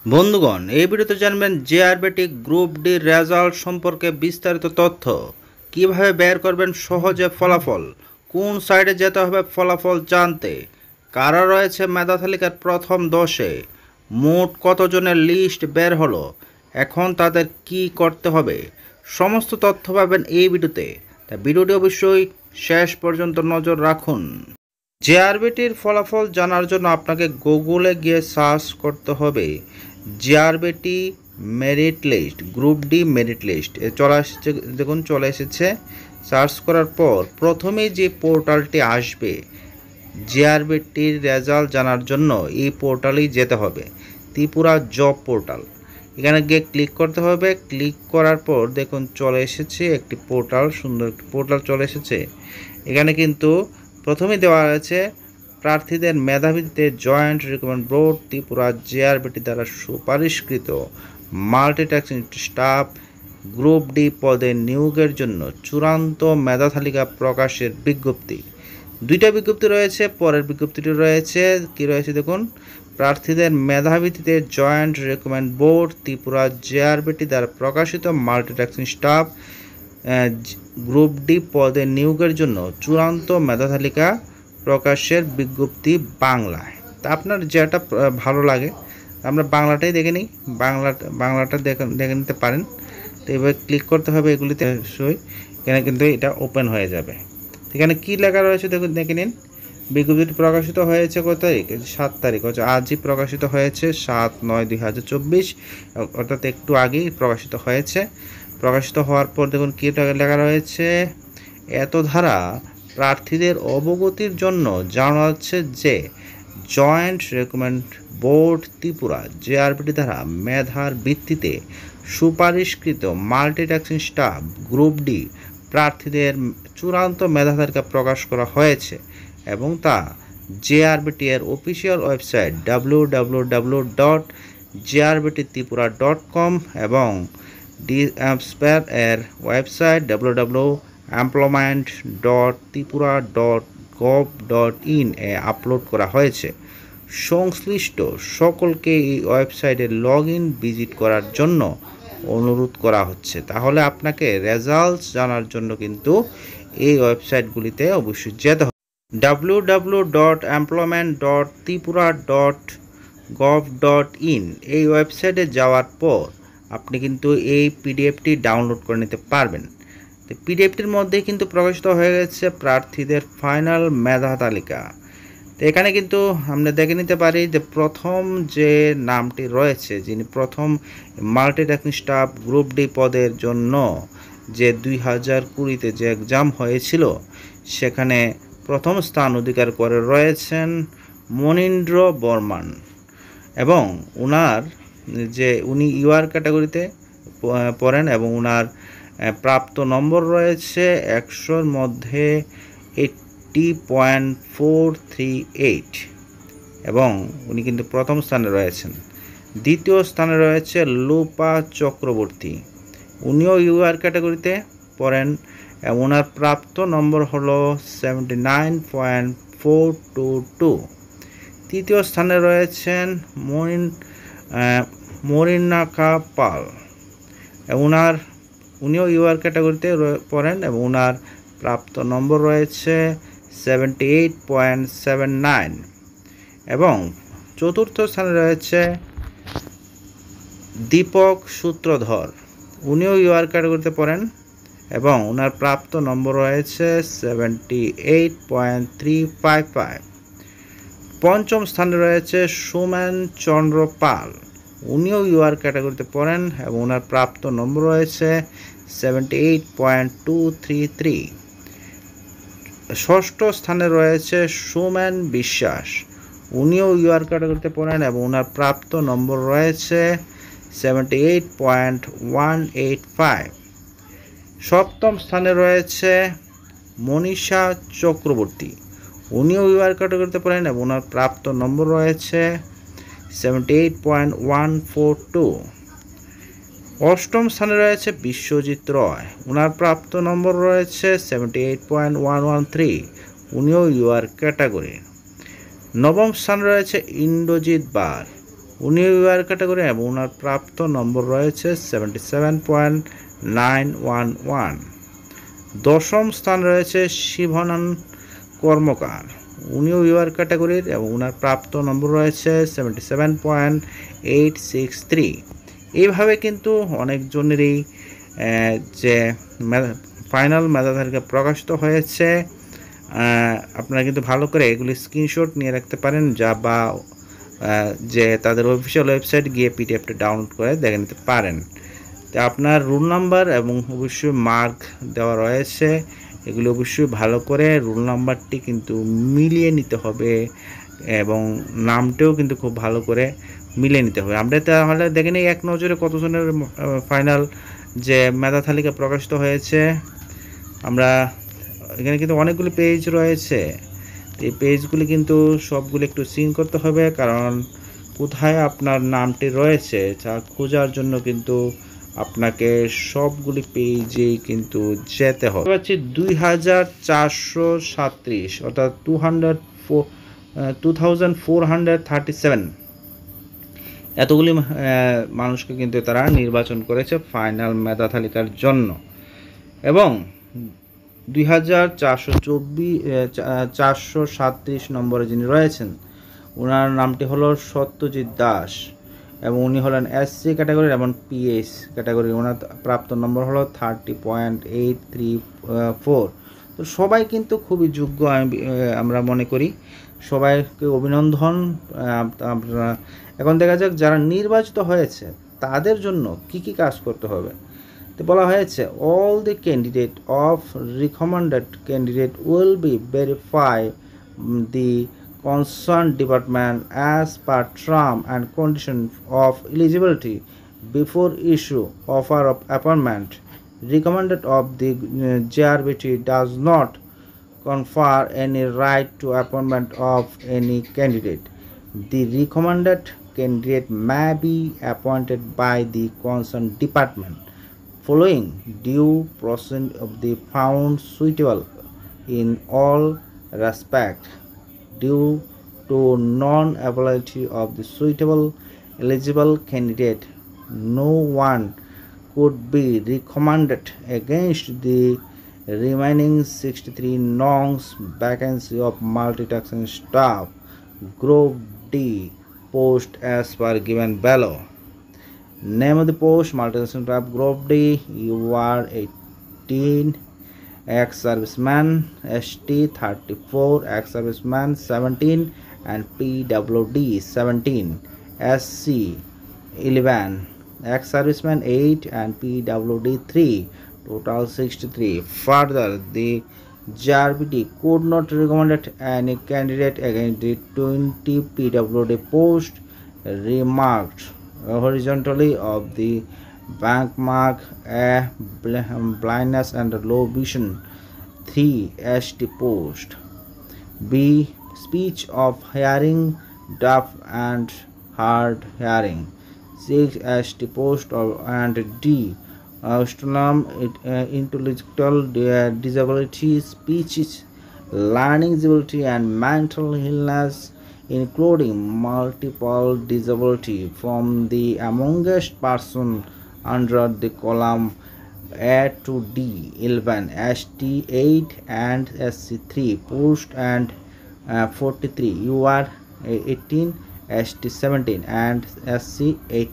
বন্ধুগণ, এই ভিডিওতে জানবেন জেআরবিটি গ্রুপ ডি রেজাল্ট সম্পর্কে বিস্তারিত তথ্য, কিভাবে বের করবেন সহজে ফলাফল, কোন সাইটে যেতে হবে ফলাফল জানতে, কারা রয়েছে মেধা তালিকার প্রথম 10-এ, মোট কতজনের লিস্ট বের হলো, এখন তাদের কি করতে হবে, সমস্ত তথ্য পাবেন এই ভিডিওতে। তাই ভিডিওটি অবশ্যই শেষ পর্যন্ত নজর রাখুন। জেআরবিটির ফলাফল জানার জন্য আপনাকে গুগলে গিয়ে সার্চ করতে হবে JRBT merit list, group D merit list চলে এসেছে। দেখুন চলে এসেছে। সার্চ করার পর প্রথমেই যে পোর্টালটি আসবে জেআরবিটির রেজাল্ট জানার জন্য, এই পোর্টালেই যেতে হবে, ত্রিপুরা জব পোর্টাল। এখানে গিয়ে ক্লিক করতে হবে। ক্লিক করার পর দেখুন চলে এসেছে একটি পোর্টাল, সুন্দর একটি পোর্টাল চলে এসেছে। এখানে কিন্তু প্রথমেই দেওয়া আছে প্রার্থীদের মেধাভিত্তিতে joint recruitment board Tripura JRBT দ্বারা সুপারিশকৃত মাল্টিটাস্কিং স্টাফ গ্রুপ ডি পদে নিয়োগের জন্য চূড়ান্ত মেধা তালিকা প্রকাশের বিজ্ঞপ্তি। দুইটা বিজ্ঞপ্তি রয়েছে। পরের বিজ্ঞপ্তিটি রয়েছে কি রয়েছে দেখুন, প্রার্থীদের মেধাভিত্তিতে joint recruitment board Tripura JRBT দ্বারা প্রকাশিত মাল্টিটাস্কিং স্টাফ গ্রুপ ডি পদে নিয়োগের জন্য চূড়ান্ত মেধা তালিকা প্রকাশের বিজ্ঞপ্তি বাংলায়। তা আপনার যেটা ভালো লাগে, আমরা বাংলাটাই দেখে নিই। বাংলাটা দেখে নিতে পারেন। তো এবার ক্লিক করতে হবে এগুলিতে, অবশ্যই এখানে কিন্তু এটা ওপেন হয়ে যাবে। এখানে কি লেখা রয়েছে দেখুন, দেখে নিন। বিজ্ঞপ্তিটি প্রকাশিত হয়েছে কত তারিখ? 7 তারিখ, হচ্ছে আজই প্রকাশিত হয়েছে, 7/9/2024, অর্থাৎ একটু আগেই প্রকাশিত হয়েছে। প্রকাশিত হওয়ার পর দেখুন কী লেখা রয়েছে, এত ধারা প্রার্থীদের অবগতির জন্য জানানো যাচ্ছে যে joint recruitment board Tripura JRBT দ্বারা মেধার ভিত্তিতে সুপারিশকৃত মাল্টিটাস্কিং স্টাফ গ্রুপ ডি প্রার্থীদের চূড়ান্ত মেধা তালিকা প্রকাশ করা হয়েছে এবং তা জেআরবিটি এর অফিসিয়াল ওয়েবসাইট www.jrbttripura.com এবং ডিএমস্প্যার এর ওয়েবসাইট www.employment.tripura.gov.in এ আপলোড করা হয়েছে। সংশ্লিষ্ট সকলকে এই ওয়েবসাইটে ভিজিট করার জন্য অনুরোধ করা হচ্ছে। তাহলে আপনাকে রেজাল্টস জানার জন্য কিন্তু এই ওয়েবসাইটগুলিতে অবশ্যই যেতে হবে। www.employment.tripura.gov.in এই ওয়েবসাইটে যাওয়ার পর আপনি কিন্তু এই পিডিএফটি ডাউনলোড করে নিতে পারবেন। তো পিডিএফটির মধ্যে কিন্তু প্রকাশিত হয়ে গেছে প্রার্থীদের ফাইনাল মেধা তালিকা। তো এখানে কিন্তু আমরা দেখে নিতে পারি যে প্রথম যে নামটি রয়েছে, যিনি প্রথম মাল্টিটাস্কিং স্টাফ গ্রুপ ডি পদের জন্য যে 2020-তে যে এক্সাম হয়েছিল, সেখানে প্রথম স্থান অধিকার করে রয়েছেন মনীন্দ্র বর্মন এবং উনি ইউআর ক্যাটাগরিতে পড়েন এবং ওনার প্রাপ্ত নম্বর রয়েছে 100-র মধ্যে 80.438 এবং উনি কিন্তু প্রথম স্থানে রয়েছেন। দ্বিতীয় স্থানে রয়েছে লোপা চক্রবর্তী, উনিও ইউআর ক্যাটাগরিতে পড়েন এবং ওনার প্রাপ্ত নম্বর হলো 79.422। তৃতীয় স্থানে রয়েছেন মরিনাকা পাল, উনিও ইউআর ক্যাটাগরিতে পড়েন এবং ওনার প্রাপ্ত নম্বর রয়েছে 78.79 এবং চতুর্থ স্থানে রয়েছে দীপক সূত্রধর, উনিও ইউআর ক্যাটাগরিতে পড়েন এবং ওনার প্রাপ্ত নম্বর রয়েছে 78.355। পঞ্চম স্থানে রয়েছে সোমেন চন্দ্র পাল, উনিও ইউআর ক্যাটাগরিতে পড়েন এবং ওনার প্রাপ্ত নম্বর রয়েছে 78.233। ষষ্ঠ স্থানে রয়েছে সোমেন বিশ্বাস, উনিও ইউআর ক্যাটাগরিতে পড়েন এবং ওনার প্রাপ্ত নম্বর রয়েছে 78.185। সপ্তম স্থানে রয়েছে মনীষা চক্রবর্তী, উনিও ইউআর ক্যাটাগরিতে পড়েন এবং ওনার প্রাপ্ত নম্বর রয়েছে 78.142। অষ্টম স্থানে রয়েছে বিশ্বজিৎ রয়, ওনার প্রাপ্ত নম্বর রয়েছে 78.113, উনিও ইউআর ক্যাটাগরি। নবম স্থানে রয়েছে ইন্দ্রজিৎ বার, উনি ওয়ার ক্যাটাগরি এবং ওনার প্রাপ্ত নম্বর রয়েছে 77.911। দশম স্থান রয়েছে শিবনান কর্মকার, উনিও ইউআর ক্যাটাগরির এবং ওনার প্রাপ্ত নম্বর রয়েছে 77.863। এইভাবে কিন্তু অনেকজনেরই যে ফাইনাল মেধা তালিকা প্রকাশিত হয়েছে। আপনারা কিন্তু ভালো করে এগুলি স্ক্রিনশট নিয়ে রাখতে পারেন, যা বা যে তাদের অফিসিয়াল ওয়েবসাইট গিয়ে পিডিএফটা ডাউনলোড করে দেখে নিতে পারেন। তো আপনার রোল নাম্বার এবং অবশ্যই মার্ক দেওয়া রয়েছে, এগুলো অবশ্যই ভালো করে রোল নাম্বারটি কিন্তু মিলিয়ে নিতে হবে এবং নামটাও কিন্তু খুব ভালো করে মিলিয়ে নিতে হবে। আমরা তাহলে দেখে নিই এক নজরে কতজনের ফাইনাল যে মেধা তালিকা প্রকাশিত হয়েছে। আমরা এখানে কিন্তু অনেকগুলি পেজ রয়েছে, এই পেজগুলি কিন্তু সবগুলো একটু সিন করতে হবে, কারণ কোথায় আপনার নামটি রয়েছে তা খোঁজার জন্য কিন্তু আপনাকে সবগুলি পেজেই কিন্তু যেতে হবে। পাচ্ছি 2437 অর্থাৎ 2437 এতগুলি মানুষকে কিন্তু তারা নির্বাচন করেছে ফাইনাল মেধা তালিকার জন্য। এবং 2437 নম্বরে যিনি রয়েছেন ওনার নামটি হলো সত্যজিৎ দাস এবং উনি হলেন এসসি ক্যাটাগরির এবং পিএস ক্যাটাগরি। ওনার প্রাপ্ত নম্বর হলো 30.834। তো সবাই কিন্তু খুবই যোগ্য আমরা মনে করি, সবাইকে অভিনন্দন। আপনারা এখন দেখা যাক যারা নির্বাচিত হয়েছে তাদের জন্য কি কি কাজ করতে হবে। তো বলা হয়েছে all the candidate of recommended candidate will be verify the concerned department as per term and condition of eligibility before issue offer of appointment. Recommended of the JRBT does not confer any right to appointment of any candidate. The recommended candidate may be appointed by the concerned department following due process of the found suitable in all respect. Due to non-availability of the suitable eligible candidate, no one could be recommended against the remaining 63 nonce vacancy of multitasking staff Group D post as per given below. Name of the post multitasking staff Group D. You are 18, ex-serviceman, ST 34, ex-serviceman 17, and PWD 17, SC 11, ex-serviceman 8, and PWD 3, total 63. Further, the JRBT could not recommend any candidate against the 20 PWD post remarked horizontally of the bank mark A blindness and low vision, 3 ST post, B speech of hearing deaf and hard hearing, 6 ST post and D autonomous intellectual disability, speech learning disability and mental illness including multiple disability from the amongst person under the column A to D 11, ST 8 and SC 3 post and 43. You are 18, ST 17 and SC 8.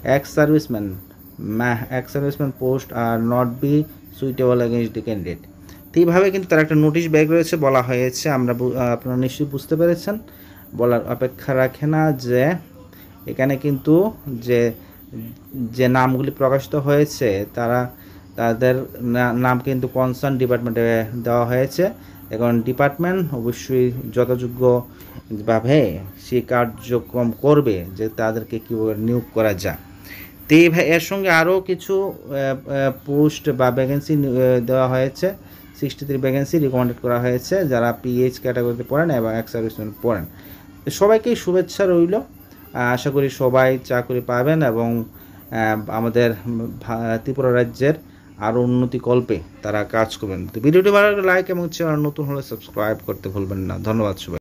Ex-servicemen post are not be suitable against the candidate. তো এইভাবে কিন্তু তার একটা notice bag রয়েছে, বলা হয়েছে। আপনারা নিশ্চয়ই বুঝতে পেরেছেন, বলার অপেক্ষা রাখে না যে এখানে কিন্তু যে নামগুলি প্রকাশিত হয়েছে তাদের নাম কিন্তু কনসার্ন ডিপার্টমেন্টে দেওয়া হয়েছে। এখন ডিপার্টমেন্ট অবশ্যই যথাযোগ্যভাবে সেই কার্যক্রম করবে যে তাদেরকে কীভাবে নিয়োগ করা যায়। তো এর সঙ্গে আরও কিছু পোস্ট বা ভ্যাকেন্সি দেওয়া হয়েছে। 63 ভ্যাকেন্সি রিকমেন্ডেড করা হয়েছে যারা পিএইচ ক্যাটাগরিতে পড়েন এবং এক্স-সার্ভিসম্যান পড়েন। সবাইকেই শুভেচ্ছা রইল, আশা করি সবাই চাকরি পাবেন এবং আমাদের ত্রিপুরা রাজ্যের আরও উন্নতিকল্পে তারা কাজ করবেন। তো ভিডিওটি ভালো লাগলে লাইক এবং চ্যানেল নতুন হলে সাবস্ক্রাইব করতে ভুলবেন না। ধন্যবাদ সবাই।